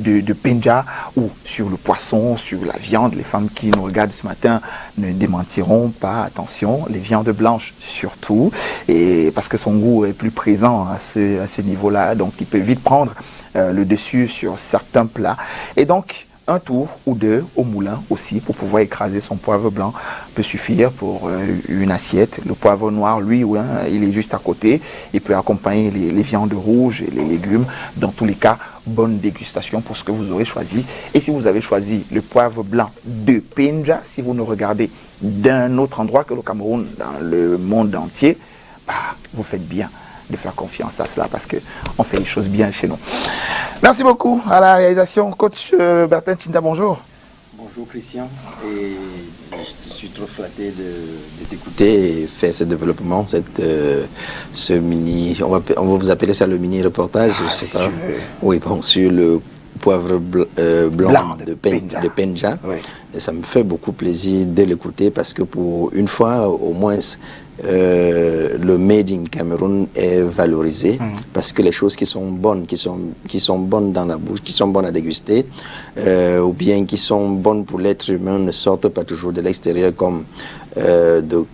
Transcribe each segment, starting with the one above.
de Penja ou sur le poisson, sur la viande. Les femmes qui nous regardent ce matin ne démentiront pas. Attention, les viandes blanches surtout, et parce que son goût est plus présent à ce niveau-là, donc il peut vite prendre le dessus sur certains plats. Et donc, un tour ou deux au moulin aussi pour pouvoir écraser son poivre blanc peut suffire pour une assiette. Le poivre noir, lui, ouais, il est juste à côté. Il peut accompagner les viandes rouges et les légumes. Dans tous les cas, bonne dégustation pour ce que vous aurez choisi. Et si vous avez choisi le poivre blanc de Penja, si vous nous regardez d'un autre endroit que le Cameroun, dans le monde entier, bah, vous faites bien de faire confiance à cela parce qu'on fait les choses bien chez nous. Merci beaucoup à la réalisation. Coach Bertin Tchinda, bonjour. Bonjour Christian, et je suis trop flatté de t'écouter et faire ce développement, ce mini, on va vous appeler ça le mini reportage, je sais pas. Oui, bon, sur le poivre blanc de Penja. Oui. Et ça me fait beaucoup plaisir de l'écouter parce que pour une fois, au moins, le Made in Cameroun est valorisé parce que les choses qui sont bonnes, qui sont bonnes dans la bouche, qui sont bonnes à déguster, ou bien qui sont bonnes pour l'être humain ne sortent pas toujours de l'extérieur comme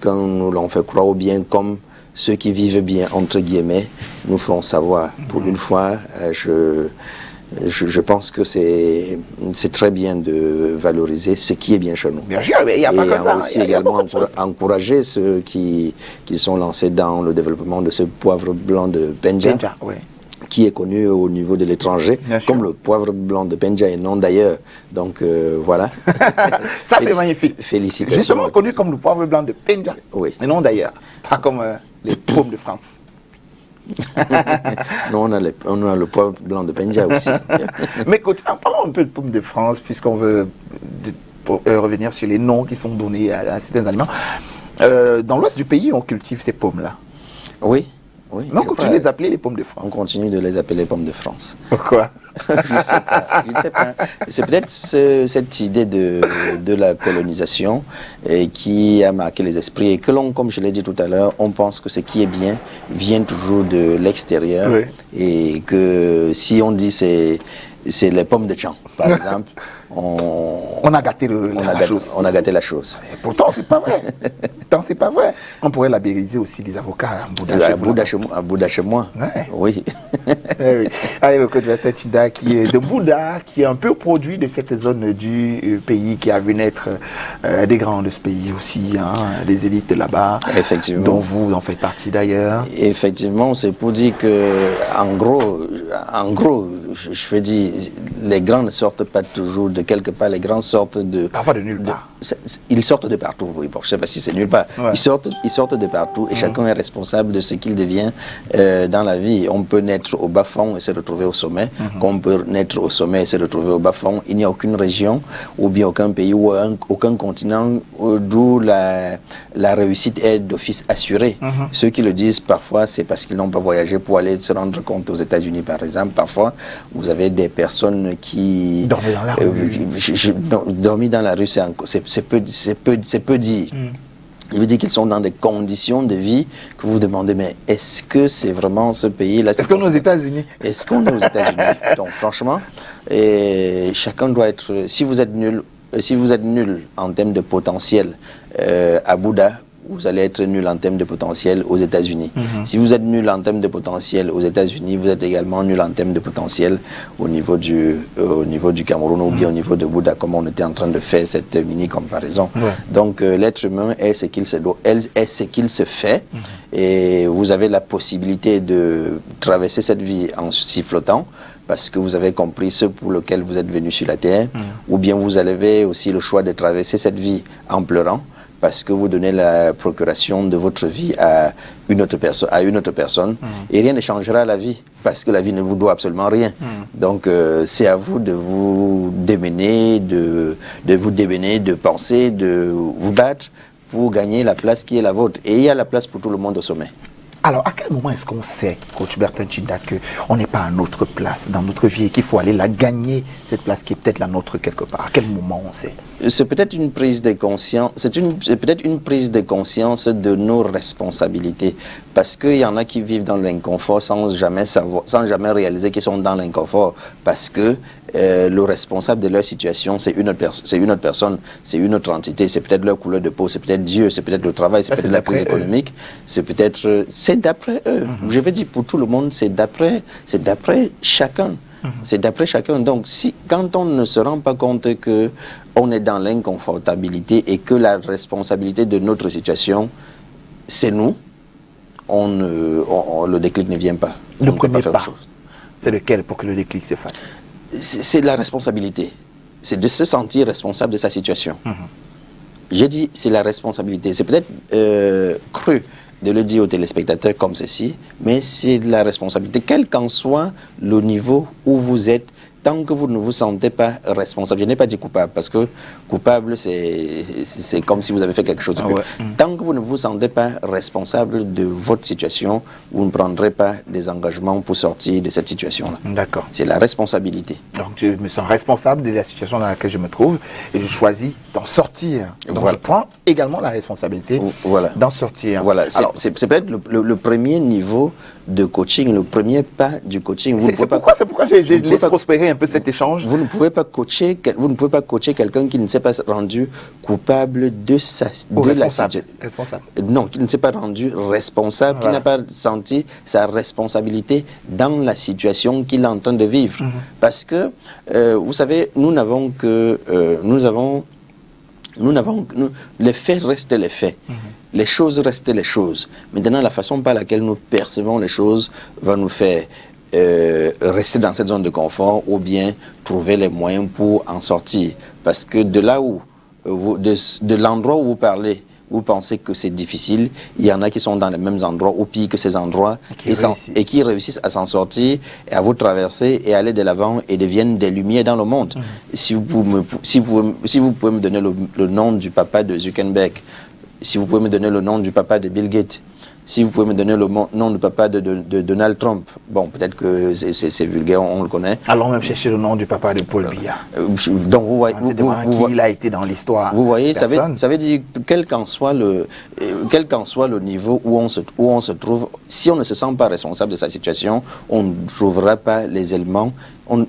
quand nous l'on fait croire, ou bien comme ceux qui vivent bien, entre guillemets, nous font savoir. Pour une fois, je pense que c'est très bien de valoriser ce qui est bien chez nous. Bien sûr, mais il n'y a pas que ça. Aussi également encourager ceux qui sont lancés dans le développement de ce poivre blanc de Penja, oui, qui est connu au niveau de l'étranger comme le poivre blanc de Penja et non d'ailleurs. Donc voilà. Ça c'est magnifique. Félicitations. Justement connu comme le poivre blanc de Penja, oui, et non d'ailleurs. Pas comme les pommes de France. Nous, on a le poivre blanc de Penja aussi. Mais écoute, parlons un peu de pommes de France, puisqu'on veut revenir sur les noms qui sont donnés à certains aliments. Dans l'ouest du pays, on cultive ces pommes-là. Oui. Oui, mais on continue de les appeler les pommes de France. On continue de les appeler les pommes de France. Pourquoi? Je ne sais pas. C'est peut-être cette idée de la colonisation qui a marqué les esprits et que l'on, comme je l'ai dit tout à l'heure, on pense que ce qui est bien vient toujours de l'extérieur, oui, et que si on dit c'est les pommes de champ, par exemple, on a gâté la chose. On a gâté la chose. Et pourtant, c'est pas vrai. Pourtant, c'est pas vrai. On pourrait labelliser aussi les avocats à Bouddha chez moi. Ouais. Oui. Oui. Allez, le coach Bertin Tchinda qui est de Bouddha, qui est un peu produit de cette zone du pays qui a vu naître des grands de ce pays aussi, hein, des élites de là-bas, dont vous en faites partie d'ailleurs. Effectivement, c'est pour dire que, en gros, je veux dire, les grands ne sortent pas toujours de quelque part, les grands sortent de... Parfois de nulle part. Ils sortent de partout, oui, bon, je ne sais pas si c'est nulle part. Ouais. Ils sortent de partout et chacun est responsable de ce qu'il devient dans la vie. On peut naître au bas-fond et se retrouver au sommet, comme on peut naître au sommet et se retrouver au bas-fond. Il n'y a aucune région ou bien aucun pays ou aucun continent d'où la réussite est d'office assurée. Ceux qui le disent parfois, c'est parce qu'ils n'ont pas voyagé pour aller se rendre compte aux États-Unis, par exemple. Parfois, vous avez des personnes qui... Dormaient dans la rue. Dormir dans la rue, c'est peu dit. Je veux dire qu'ils sont dans des conditions de vie que vous vous demandez, mais est-ce que c'est vraiment ce pays-là? Est-ce qu'on est aux États-Unis? Est-ce qu'on est aux États-Unis? Donc franchement, chacun doit être... Si vous êtes nul en termes de potentiel à Bouddha, vous allez être nul en termes de potentiel aux États-Unis. Si vous êtes nul en termes de potentiel aux États-Unis, vous êtes également nul en termes de potentiel au niveau du Cameroun ou bien au niveau de Bouddha, comme on était en train de faire cette mini-comparaison. Ouais. Donc l'être humain est ce qu'il se fait et vous avez la possibilité de traverser cette vie en sifflotant parce que vous avez compris ce pour lequel vous êtes venu sur la terre, ou bien vous avez aussi le choix de traverser cette vie en pleurant, parce que vous donnez la procuration de votre vie à une autre personne, et rien ne changera la vie, parce que la vie ne vous doit absolument rien. Donc c'est à vous de vous démener, de penser, de vous battre pour gagner la place qui est la vôtre. Et il y a la place pour tout le monde au sommet. Alors, à quel moment est-ce qu'on sait, coach Bertin Tchinda, qu'on n'est pas à notre place dans notre vie et qu'il faut aller la gagner, cette place qui est peut-être la nôtre quelque part? À quel moment on sait? C'est peut-être une prise de conscience, c'est peut-être une prise de conscience de nos responsabilités. Parce qu'il y en a qui vivent dans l'inconfort sans jamais réaliser qu'ils sont dans l'inconfort. Parce que le responsable de leur situation, c'est une autre personne, c'est une autre entité, c'est peut-être leur couleur de peau, c'est peut-être Dieu, c'est peut-être le travail, c'est peut-être la crise économique, c'est peut-être... C'est d'après eux. Je vais dire pour tout le monde, c'est d'après chacun. C'est d'après chacun. Donc, quand on ne se rend pas compte qu'on est dans l'inconfortabilité et que la responsabilité de notre situation, c'est nous, le déclic ne vient pas. Le premier pas, c'est lequel pour que le déclic se fasse? C'est la responsabilité. C'est de se sentir responsable de sa situation. J'ai dit, c'est la responsabilité. C'est peut-être cru de le dire aux téléspectateurs comme ceci, mais c'est de la responsabilité, quel qu'en soit le niveau où vous êtes, tant que vous ne vous sentez pas responsable. Je n'ai pas dit coupable, parce que coupable, c'est comme si vous avez fait quelque chose. Tant que vous ne vous sentez pas responsable de votre situation, vous ne prendrez pas des engagements pour sortir de cette situation-là. D'accord. C'est la responsabilité. Donc je me sens responsable de la situation dans laquelle je me trouve et je choisis d'en sortir. Donc je prends également la responsabilité d'en sortir. Voilà. C'est peut-être le premier niveau de coaching, le premier pas du coaching. C'est pourquoi j'ai laissé prospérer un peu cet échange. Vous ne pouvez pas coacher quelqu'un qui ne s'est pas rendu coupable de la situation. Responsable. Non, qui ne s'est pas rendu responsable, qui n'a pas senti sa responsabilité dans la situation qu'il est en train de vivre. Parce que, vous savez, les faits restent les faits. Les choses restent les choses. Maintenant, la façon par laquelle nous percevons les choses va nous faire rester dans cette zone de confort ou bien trouver les moyens pour en sortir. Parce que de là où, de l'endroit où vous parlez, vous pensez que c'est difficile, il y en a qui sont dans les mêmes endroits ou pire que ces endroits et qui réussissent à s'en sortir et à vous traverser et aller de l'avant et deviennent des lumières dans le monde. Si vous pouvez me donner le nom du papa de Zuckerberg, si vous pouvez me donner le nom du papa de Bill Gates, si vous pouvez me donner le nom du papa de Donald Trump, bon, peut-être que c'est vulgaire, on le connaît. Allons même chercher le nom du papa de Paul Biya. Donc vous voyez, qui il a été dans l'histoire. Vous voyez, ça veut dire quel qu'en soit le niveau où on se trouve, si on ne se sent pas responsable de sa situation, on ne trouvera pas les éléments,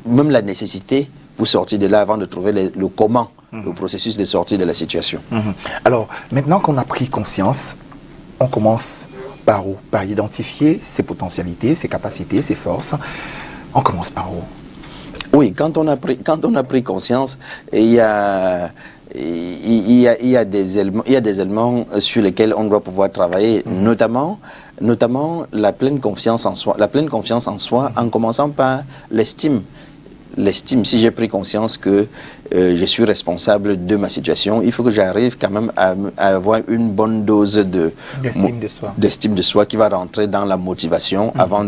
même la nécessité pour sortir de là avant de trouver le comment, le processus de sortie de la situation. Alors, maintenant qu'on a pris conscience, on commence par où? Par identifier ses potentialités, ses capacités, ses forces. On commence par où? Oui, quand on a pris conscience, il y a des éléments sur lesquels on doit pouvoir travailler, notamment la pleine confiance en soi. La pleine confiance en soi, en commençant par l'estime. L'estime, si j'ai pris conscience que je suis responsable de ma situation, il faut que j'arrive quand même à avoir une bonne dose d'estime de soi qui va rentrer dans la motivation avant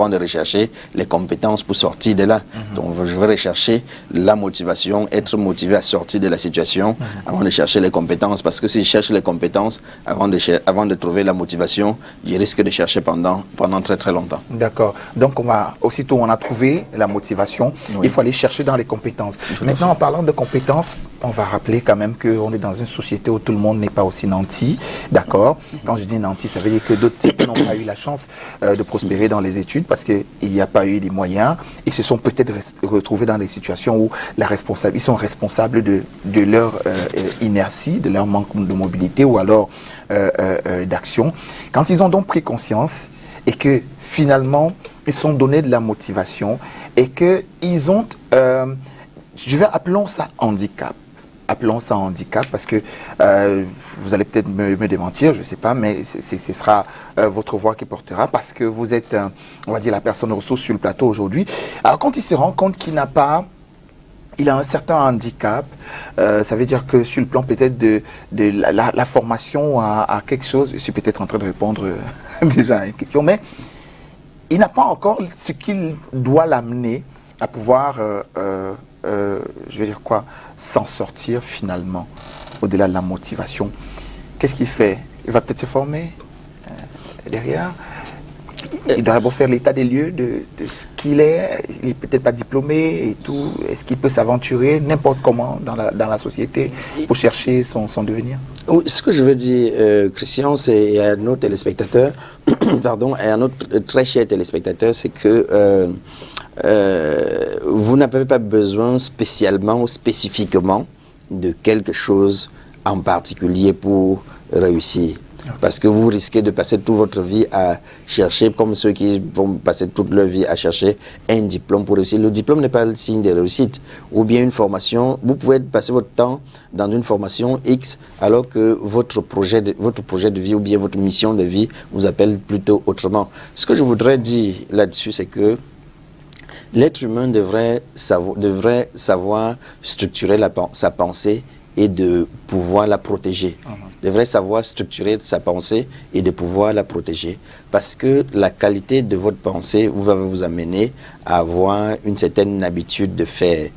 de rechercher les compétences pour sortir de là. Donc je vais rechercher la motivation, être motivé à sortir de la situation avant de chercher les compétences. Parce que si je cherche les compétences avant de trouver la motivation, je risque de chercher pendant très très longtemps. D'accord. Donc aussitôt on a trouvé la motivation, il faut aller chercher dans les compétences. Maintenant, en parlant de compétences, on va rappeler quand même qu'on est dans une société où tout le monde n'est pas aussi nanti. D'accord. Quand je dis nanti, ça veut dire que d'autres types n'ont pas eu la chance de prospérer dans les études parce qu'il n'y a pas eu les moyens et se sont peut-être retrouvés dans des situations où ils sont responsables de leur inertie, de leur manque de mobilité ou alors d'action. Quand ils ont donc pris conscience et que finalement ils sont donnés de la motivation et qu'ils ont, appelons ça handicap. Appelons ça handicap parce que vous allez peut-être me démentir, je ne sais pas, mais ce sera votre voix qui portera parce que vous êtes, on va dire, la personne ressource sur le plateau aujourd'hui. Alors quand il se rend compte qu'il a un certain handicap, ça veut dire que sur le plan peut-être de la formation à quelque chose, je suis peut-être en train de répondre déjà à une question, mais il n'a pas encore ce qu'il doit l'amener à pouvoir, je vais dire quoi, s'en sortir finalement, au-delà de la motivation. Qu'est-ce qu'il fait? Il va peut-être se former derrière. Il doit d'abord faire l'état des lieux de ce qu'il est. Il n'est peut-être pas diplômé et tout. Est-ce qu'il peut s'aventurer n'importe comment dans la société pour chercher son devenir? Oui, ce que je veux dire, Christian, c'est à nos téléspectateurs, pardon, et à notre très cher téléspectateur, c'est que vous n'avez pas besoin spécialement ou spécifiquement de quelque chose en particulier pour réussir. Parce que vous risquez de passer toute votre vie à chercher, comme ceux qui vont passer toute leur vie à chercher un diplôme pour réussir. Le diplôme n'est pas le signe de réussite. Ou bien une formation, vous pouvez passer votre temps dans une formation X, alors que votre projet de vie ou bien votre mission de vie vous appelle plutôt autrement. Ce que je voudrais dire là-dessus, c'est que l'être humain devrait savoir structurer sa pensée et de pouvoir la protéger. Devrait savoir structurer sa pensée et de pouvoir la protéger. Parce que la qualité de votre pensée va vous amener à avoir une certaine habitude de faire.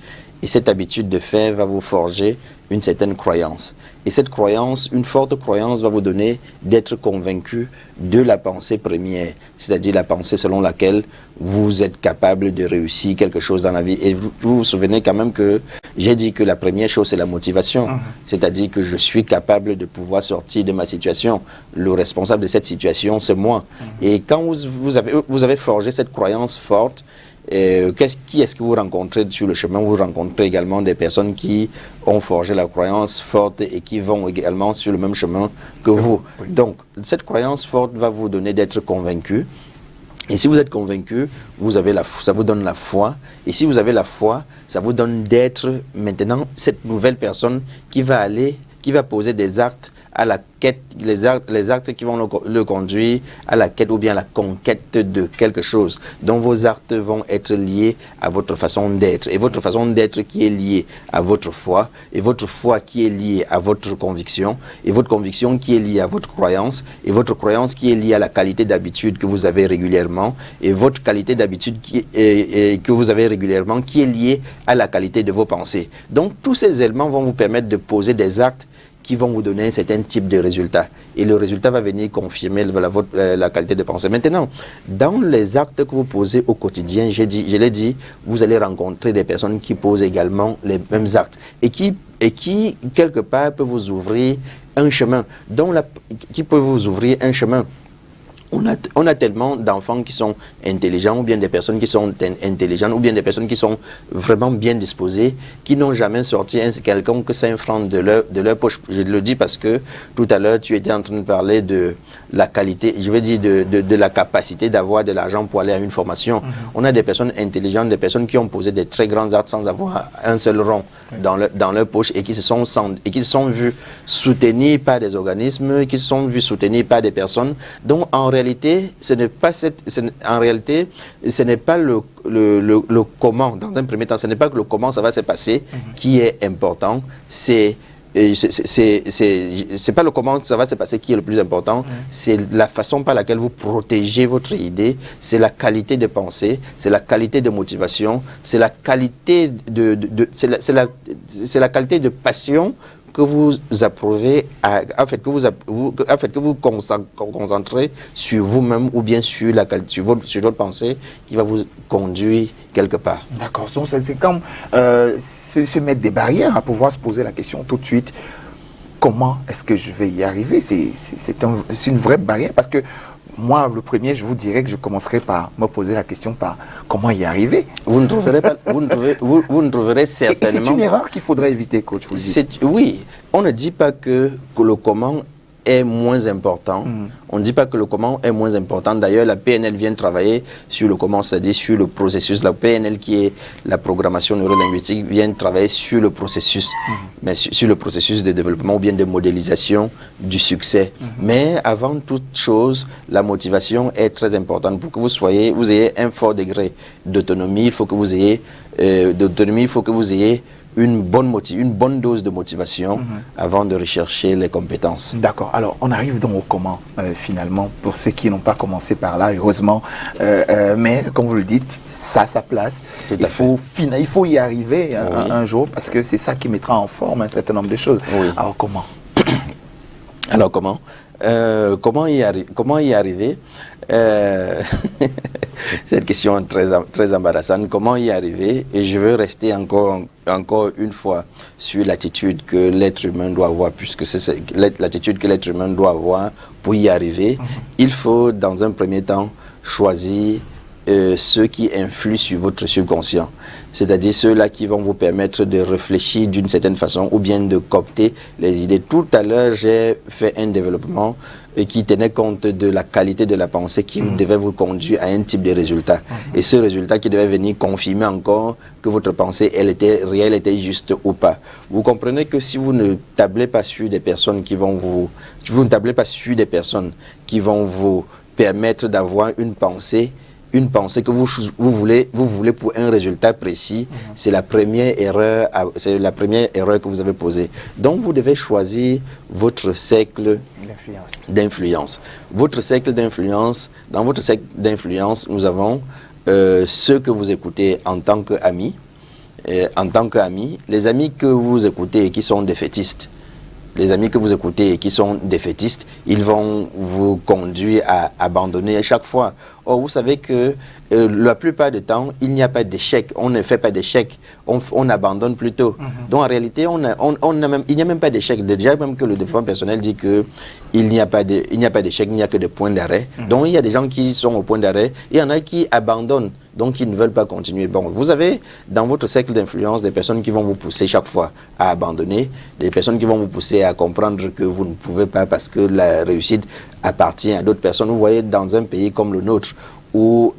Et cette habitude de faire va vous forger une certaine croyance. Et cette croyance, une forte croyance, va vous donner d'être convaincu de la pensée première, c'est-à-dire la pensée selon laquelle vous êtes capable de réussir quelque chose dans la vie. Et vous vous souvenez quand même que j'ai dit que la première chose, c'est la motivation. C'est-à-dire que je suis capable de pouvoir sortir de ma situation. Le responsable de cette situation, c'est moi. Et quand vous avez forgé cette croyance forte, qui est-ce que vous rencontrez sur le chemin? Vous rencontrez également des personnes qui ont forgé la croyance forte et qui vont également sur le même chemin que vous. Oui. Donc, cette croyance forte va vous donner d'être convaincu. Et si vous êtes convaincu, ça vous donne la foi. Et si vous avez la foi, ça vous donne d'être maintenant cette nouvelle personne qui va poser des actes à la quête, les actes qui vont le conduire à la quête ou bien à la conquête de quelque chose. Donc vos actes vont être liés à votre façon d'être. Et votre façon d'être qui est liée à votre foi. Et votre foi qui est liée à votre conviction. Et votre conviction qui est liée à votre croyance. Et votre croyance qui est liée à la qualité d'habitude que vous avez régulièrement. Et votre qualité d'habitude que vous avez régulièrement qui est liée à la qualité de vos pensées. Donc tous ces éléments vont vous permettre de poser des actes qui vont vous donner un certain type de résultat. Et le résultat va venir confirmer la qualité de pensée. Maintenant, dans les actes que vous posez au quotidien, je l'ai dit, vous allez rencontrer des personnes qui posent également les mêmes actes et qui quelque part, peuvent vous ouvrir un chemin. Qui peut vous ouvrir un chemin. On a tellement d'enfants qui sont intelligents, ou bien des personnes qui sont intelligentes, ou bien des personnes qui sont vraiment bien disposées, qui n'ont jamais sorti quelconque 5 francs de leur poche. Je le dis parce que tout à l'heure, tu étais en train de parler de la qualité, je veux dire de la capacité d'avoir de l'argent pour aller à une formation. On a des personnes intelligentes, des personnes qui ont posé des très grands actes sans avoir un seul rond dans leur poche et qui se sont vus soutenir par des organismes, qui se sont vus soutenir par des personnes dont en réalité, ce n'est pas le comment, dans un premier temps, ce n'est pas que le comment ça va se passer qui est important, c'est pas le comment ça va se passer qui est le plus important, c'est la façon par laquelle vous protégez votre idée, c'est la qualité de pensée, c'est la qualité de motivation, c'est la qualité c'est la qualité de passion que vous approuvez, que vous concentrez sur vous-même ou bien sur votre pensée qui va vous conduire quelque part. D'accord, donc c'est comme se mettre des barrières à pouvoir se poser la question tout de suite. Comment est-ce que je vais y arriver? C'est une vraie barrière parce que moi, le premier, je vous dirais que je commencerai par me poser la question par comment y arriver. Vous ne trouverez pas, vous ne trouverez certainement. C'est une erreur qu'il faudrait éviter, coach. Oui, on ne dit pas que le comment est moins important. On ne dit pas que le comment est moins important. D'ailleurs, la PNL vient travailler sur le comment, c'est-à-dire sur le processus. La PNL, qui est la programmation neurolinguistique, vient travailler sur le processus, mais sur le processus de développement ou bien de modélisation du succès. Mais avant toute chose, la motivation est très importante. Pour que vous ayez un fort degré d'autonomie, il faut que vous ayez une bonne dose de motivation avant de rechercher les compétences. D'accord. Alors, on arrive donc au comment, finalement, pour ceux qui n'ont pas commencé par là, heureusement. Mais, comme vous le dites, ça a sa place. Il faut y arriver un jour, parce que c'est ça qui mettra en forme un certain nombre de choses. Oui. Alors, comment? Alors, comment y arriver? Cette question très embarrassante. Comment y arriver? Et je veux rester encore une fois sur l'attitude que l'être humain doit avoir, puisque c'est l'attitude que l'être humain doit avoir pour y arriver. Il faut, dans un premier temps, choisir ceux qui influent sur votre subconscient, c'est-à-dire ceux-là qui vont vous permettre de réfléchir d'une certaine façon ou bien de coopter les idées. Tout à l'heure, j'ai fait un développement qui tenait compte de la qualité de la pensée qui devait vous conduire à un type de résultat. Et ce résultat qui devait venir confirmer encore que votre pensée, elle était réelle, était juste ou pas. Vous comprenez que si vous ne tablez pas sur des personnes qui vont vous permettre d'avoir une pensée que vous voulez pour un résultat précis, c'est la première erreur que vous avez posée. Donc vous devez choisir votre cercle d'influence. Votre cercle d'influence, dans votre cercle d'influence, nous avons ceux que vous écoutez en tant qu'amis. Les amis que vous écoutez et qui sont défaitistes. Les amis que vous écoutez et qui sont défaitistes, ils vont vous conduire à abandonner à chaque fois. Or, vous savez que la plupart du temps, il n'y a pas d'échec. On ne fait pas d'échec. On abandonne plutôt. Donc, en réalité, il n'y a même pas d'échec. Déjà, même que le développement personnel dit qu'il n'y a pas d'échec, il n'y a que des points d'arrêt. Donc, il y a des gens qui sont au point d'arrêt. Il y en a qui abandonnent. Donc, ils ne veulent pas continuer. Bon, vous avez dans votre cercle d'influence des personnes qui vont vous pousser chaque fois à abandonner, des personnes qui vont vous pousser à comprendre que vous ne pouvez pas parce que la réussite appartient à d'autres personnes. Vous voyez, dans un pays comme le nôtre, où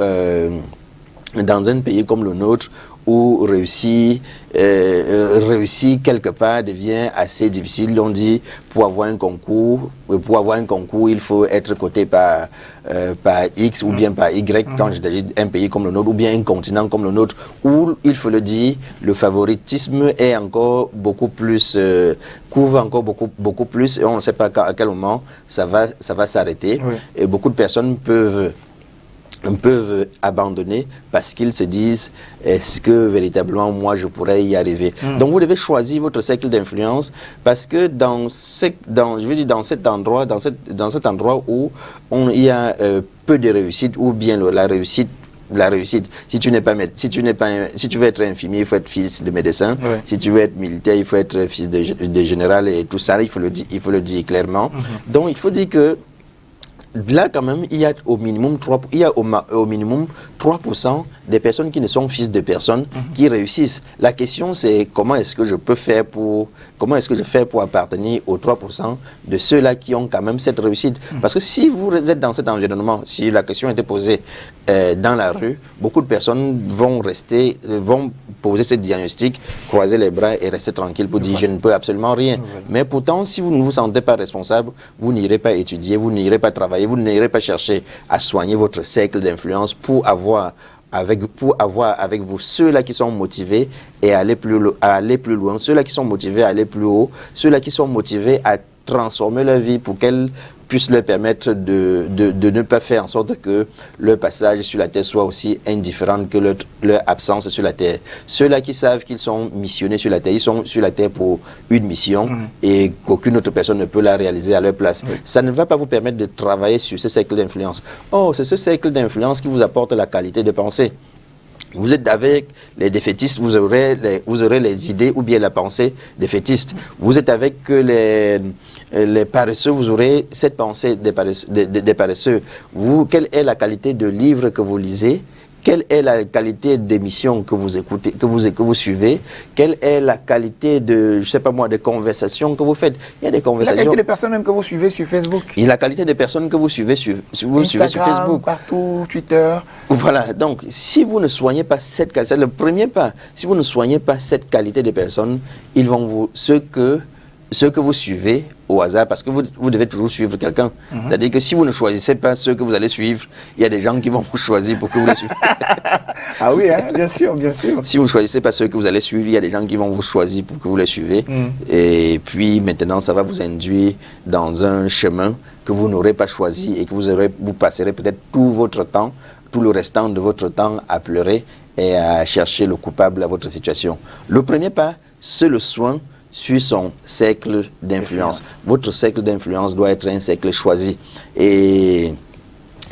réussir quelque part devient assez difficile. On dit pour avoir un concours, il faut être coté par X ou bien par Y. Quand je dis un pays comme le nôtre ou bien un continent comme le nôtre, où il faut le dire, le favoritisme est encore beaucoup plus couvre encore beaucoup plus et on ne sait pas à quel moment ça va s'arrêter. Oui. Et beaucoup de personnes peuvent abandonner parce qu'ils se disent est-ce que véritablement moi je pourrais y arriver. Donc vous devez choisir votre cercle d'influence parce que dans cet endroit où il y a peu de réussite ou bien la réussite, si tu veux être infirmier, il faut être fils de médecin. Oui. Si tu veux être militaire, il faut être fils de général et tout ça, il faut le dire clairement. Donc il faut dire que là, quand même, il y a au minimum 3% des personnes qui ne sont fils de personnes qui réussissent. La question, c'est comment est-ce que je fais pour appartenir aux 3% de ceux-là qui ont quand même cette réussite. Parce que si vous êtes dans cet environnement, si la question était posée dans la rue, beaucoup de personnes vont poser ce diagnostic, croiser les bras et rester tranquille pour dire je ne peux absolument rien. Mais pourtant, si vous ne vous sentez pas responsable, vous n'irez pas étudier, vous n'irez pas travailler, vous n'irez pas chercher à soigner votre cercle d'influence pour avoir avec vous ceux-là qui sont motivés et à aller plus loin, ceux-là qui sont motivés à aller plus haut, ceux-là qui sont motivés à transformer leur vie pour qu'elle puisse leur permettre de ne pas faire en sorte que leur passage sur la terre soit aussi indifférent que leur absence sur la terre. Ceux-là qui savent qu'ils sont missionnés sur la terre, ils sont sur la terre pour une mission et qu'aucune autre personne ne peut la réaliser à leur place. Ça ne va pas vous permettre de travailler sur ce cercle d'influence. Oh, c'est ce cercle d'influence qui vous apporte la qualité de pensée. Vous êtes avec les défaitistes, vous aurez les idées ou bien la pensée défaitiste. Vous êtes avec les paresseux, vous aurez cette pensée des paresseux. Quelle est la qualité de livre que vous lisez? Quelle est la qualité d'émission que vous écoutez, que vous suivez? Quelle est la qualité de, de conversation que vous faites? Il y a des conversations. La qualité des personnes même que vous suivez sur Facebook. Et la qualité des personnes que vous suivez sur Facebook. Partout, Twitter. Voilà. Donc, si vous ne soignez pas cette qualité, c'est le premier pas. Si vous ne soignez pas cette qualité des personnes, ils vont ceux que vous suivez au hasard, parce que vous devez toujours suivre quelqu'un. C'est-à-dire que si vous ne choisissez pas ceux que vous allez suivre, il y a des gens qui vont vous choisir pour que vous les suiviez. Ah oui, hein, bien sûr, bien sûr. Si vous ne choisissez pas ceux que vous allez suivre, il y a des gens qui vont vous choisir pour que vous les suivez. Et puis maintenant, ça va vous induire dans un chemin que vous n'aurez pas choisi et que vous passerez peut-être tout le restant de votre temps à pleurer et à chercher le coupable à votre situation. Le premier pas, c'est le soin sur son cercle d'influence. Votre cercle d'influence doit être un cercle choisi. Et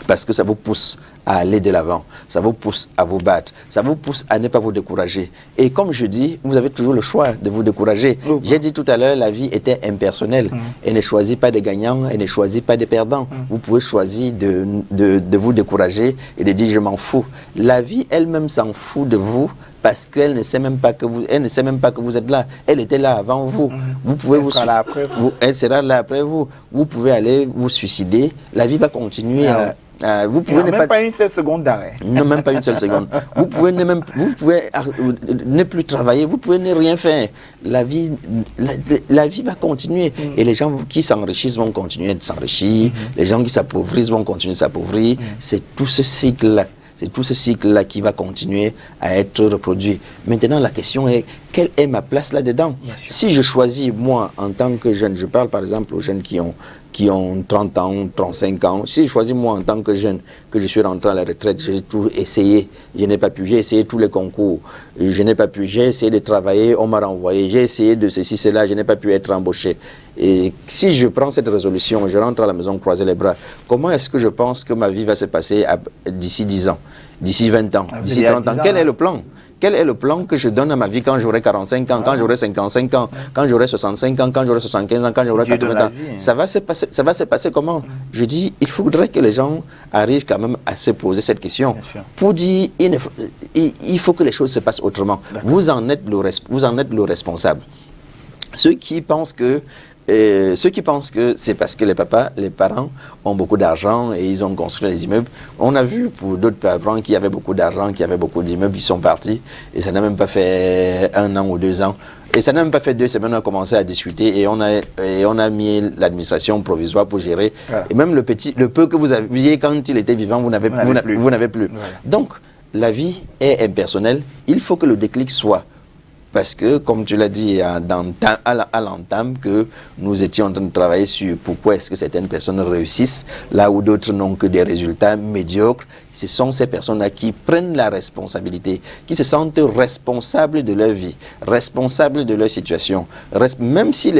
Parce que ça vous pousse à aller de l'avant, ça vous pousse à vous battre, ça vous pousse à ne pas vous décourager. Et comme je dis, vous avez toujours le choix de vous décourager. J'ai dit tout à l'heure, la vie était impersonnelle. Elle ne choisit pas des gagnants, elle ne choisit pas des perdants. Vous pouvez choisir de vous décourager et de dire je m'en fous. La vie elle-même s'en fout de vous. Parce qu'elle ne sait même pas que vous, elle ne sait même pas que vous êtes là. Elle était là avant vous. Vous pouvez elle sera là après vous. Elle sera là après vous. Vous pouvez aller vous suicider. La vie va continuer. Vous pouvez même pas une seule seconde d'arrêt. Non, même pas une seule seconde. Vous pouvez ne plus travailler. Vous pouvez ne rien faire. La vie va continuer. Et les gens qui s'enrichissent vont continuer de s'enrichir. Les gens qui s'appauvrissent vont continuer de s'appauvrir. C'est tout ce cycle-là. C'est tout ce cycle-là qui va continuer à être reproduit. Maintenant, la question est, quelle est ma place là-dedans? Si je choisis, moi, en tant que jeune, je parle par exemple aux jeunes qui ont 30 ans, 35 ans, si je choisis moi en tant que jeune, que je suis rentré à la retraite, j'ai tout essayé, je n'ai pas pu, j'ai essayé tous les concours, je n'ai pas pu, j'ai essayé de travailler, on m'a renvoyé, j'ai essayé de ceci, cela, je n'ai pas pu être embauché. Et si je prends cette résolution, je rentre à la maison croiser les bras, comment est-ce que je pense que ma vie va se passer d'ici 10 ans, d'ici 20 ans, d'ici 30 ans? Quel est le plan? Quel est le plan que je donne à ma vie quand j'aurai 45 ans, quand j'aurai 55 ans, quand j'aurai 65 ans, quand j'aurai 75 ans, quand j'aurai 80 ans? Ça va se passer comment? Je dis, il faudrait que les gens arrivent quand même à se poser cette question pour dire, il faut que les choses se passent autrement. Vous en êtes le responsable. Ceux qui pensent que c'est parce que les parents ont beaucoup d'argent et ils ont construit les immeubles. On a vu pour d'autres parents qui avaient beaucoup d'argent, qui avaient beaucoup d'immeubles, ils sont partis et ça n'a même pas fait 1 an ou 2 ans. Et ça n'a même pas fait 2 semaines, on a commencé à discuter et on a mis l'administration provisoire pour gérer. Voilà. Et même le peu que vous aviez quand il était vivant, vous n'avez plus. Voilà. Donc, la vie est impersonnelle. Il faut que le déclic soit. Parce que, comme tu l'as dit à l'entame, que nous étions en train de travailler sur pourquoi est-ce que certaines personnes réussissent, là où d'autres n'ont que des résultats médiocres. Ce sont ces personnes-là qui prennent la responsabilité, qui se sentent responsables de leur vie, responsables de leur situation. Même si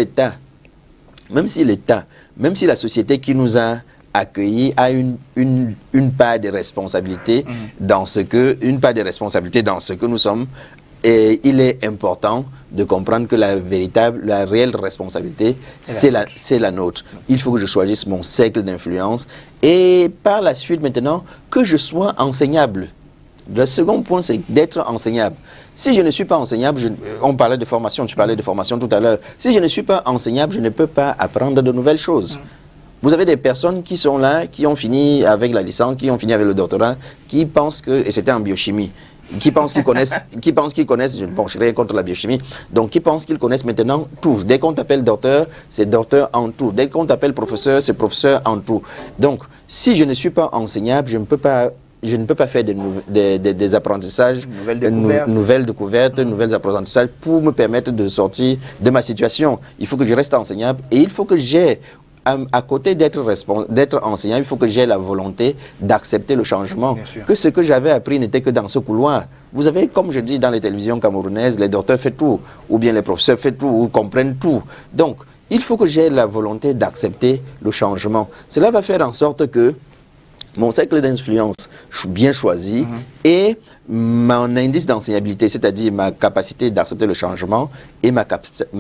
la société qui nous a accueillis a une part de responsabilité dans ce que nous sommes. Et il est important de comprendre que la réelle responsabilité, c'est la nôtre. Il faut que je choisisse mon cercle d'influence et par la suite maintenant, que je sois enseignable. Le second point, c'est d'être enseignable. Si je ne suis pas enseignable, on parlait de formation, tu parlais de formation tout à l'heure. Si je ne suis pas enseignable, je ne peux pas apprendre de nouvelles choses. Vous avez des personnes qui sont là, qui ont fini avec la licence, qui ont fini avec le doctorat, qui pensent que, et c'était en biochimie, qui pensent qu'ils connaissent, bon, je n'ai rien contre la biochimie, donc qui pensent qu'ils connaissent maintenant tout. Dès qu'on t'appelle docteur, c'est docteur en tout. Dès qu'on t'appelle professeur, c'est professeur en tout. Donc, si je ne suis pas enseignable, je ne peux pas faire des apprentissages, nouvelles découvertes, nouveaux apprentissages pour me permettre de sortir de ma situation. Il faut que je reste enseignable et il faut que j'ai, à côté d'être enseignant, il faut que j'ai la volonté d'accepter le changement. Que ce que j'avais appris n'était que dans ce couloir. Vous avez, comme je dis dans les télévisions camerounaises, les docteurs font tout, ou bien les professeurs font tout, ou comprennent tout. Donc, il faut que j'ai la volonté d'accepter le changement. Cela va faire en sorte que mon cercle d'influence bien choisi et mon indice d'enseignabilité, c'est-à-dire ma capacité d'accepter le changement et ma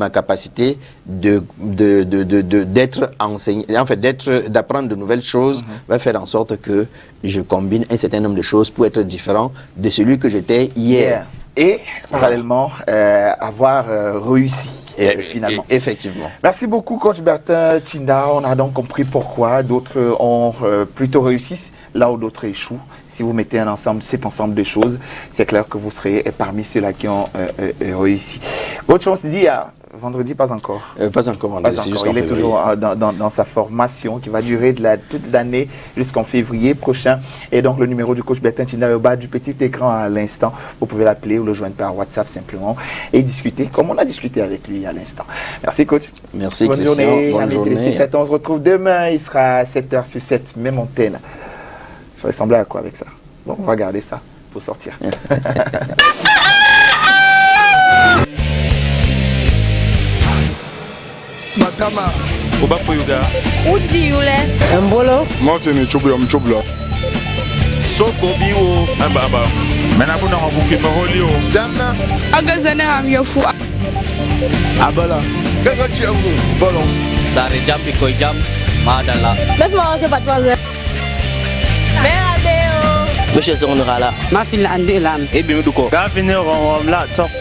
capacité d'être enseigné, en fait d'apprendre de nouvelles choses, va faire en sorte que je combine un certain nombre de choses pour être différent de celui que j'étais hier. Et parallèlement, avoir réussi. Finalement. Effectivement. Merci beaucoup, coach Bertin Tchinda. On a donc compris pourquoi d'autres ont plutôt réussi, là où d'autres échouent. Si vous mettez cet ensemble de choses, c'est clair que vous serez parmi ceux-là qui ont réussi. Coach, on se dit à vendredi, pas encore. Pas encore vendredi. Il est toujours dans sa formation qui va durer toute l'année jusqu'en février prochain. Et donc, le numéro du coach Bertin Tchinda est au bas du petit écran à l'instant. Vous pouvez l'appeler ou le joindre par WhatsApp simplement et discuter comme on a discuté avec lui à l'instant. Merci, coach. Merci, bonne Christian. Journée, bonne journée. On se retrouve demain. Il sera à 7h sur cette même antenne. Je vais ressembler à quoi avec ça? Bon, on va garder ça pour sortir. Matama. Oba Poyuga. Uti yule. Mbolo. Mountain Chubla. Soko biwo. Aba. Mena buna ngabuki maholio. Jamna. Agazane am yofu. Abala. Gaga chiangu. Bolon. Dari jam iko jam. Madala. Maintenant, c'est pas toi. Monsieur Sonora là. Ma fille andi lam. Et bien du coup. Gafinir on la top.